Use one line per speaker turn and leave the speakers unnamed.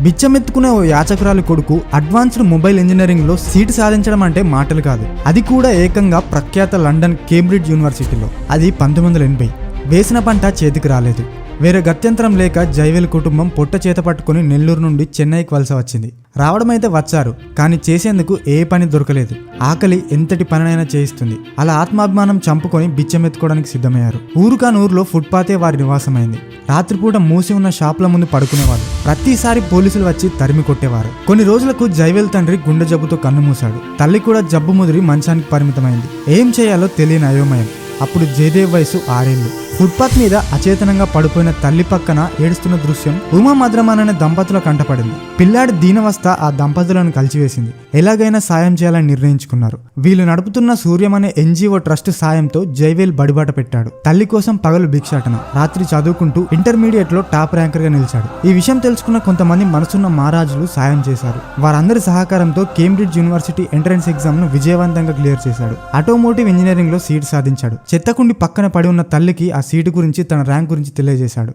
బిచ్చమెత్తుకునే ఓ యాచకురాలి కొడుకు advanced mobile engineering లో seat సాధించడం అంటే మాటలు కాదు. అది కూడా ఏకంగా ప్రఖ్యాత లండన్ కేంబ్రిడ్జ్ యూనివర్సిటీలో. అది 1980. వేసిన పంట చేతికి రాలేదు. వేరే గత్యంతరం లేక జైవేల్ కుటుంబం పొట్ట చేత పట్టుకుని నెల్లూరు నుండి చెన్నైకి వలస వచ్చింది. రావడమైతే వచ్చారు, కానీ చేసేందుకు ఏ పని దొరకలేదు. ఆకలి ఎంతటి పనినైనా చేయిస్తుంది. అలా ఆత్మాభిమానం చంపుకొని బిచ్చమెత్తుకోవడానికి సిద్ధమయ్యారు. ఊరుకానూరులో ఫుట్పాతే వారి నివాసమైంది. రాత్రిపూట మూసి ఉన్న షాపుల ముందు పడుకునేవారు. ప్రతిసారి పోలీసులు వచ్చి తరిమి కొట్టేవారు. కొన్ని రోజులకు జైవేల్ తండ్రి గుండె జబ్బుతో కన్నుమూశాడు. తల్లి కూడా జబ్బు ముదిరి మంచానికి పరిమితమైంది. ఏం చేయాలో తెలియని అయోమయం. అప్పుడు జయదేవ్ వయసు 6 ఏళ్లు. ఫుట్పాత్ మీద అచేతనంగా పడిపోయిన తల్లి పక్కన ఏడుస్తున్న దృశ్యం ఉమా మద్రమాన్ అనే దంపతుల కంటపడింది. పిల్లాడి దీనవస్థ ఆ దంపతులను కలిచివేసింది. ఎలాగైనా సాయం చేయాలని నిర్ణయించుకున్నారు. వీళ్ళు నడుపుతున్న సూర్యం అనే ఎన్జిఓ ట్రస్ట్ సాయంతో జైవేల్ బడిబాట పెట్టాడు. తల్లి కోసం పగలు భిక్షాటన, రాత్రి చదువుకుంటూ ఇంటర్మీడియట్ లో టాప్ ర్యాంకర్ గా నిలిచాడు. ఈ విషయం తెలుసుకున్న కొంతమంది మనసున్న మహారాజులు సాయం చేశారు. వారందరి సహకారంతో కేంబ్రిడ్జ్ యూనివర్సిటీ ఎంట్రన్స్ ఎగ్జామ్ ను విజయవంతంగా క్లియర్ చేశాడు. ఆటోమోటివ్ ఇంజనీరింగ్ లో సీట్ సాధించాడు. చెత్తకుండి పక్కన పడి ఉన్న తల్లికి ఆ సీటు గురించి, తన ర్యాంక్ గురించి తెలియజేశాడు.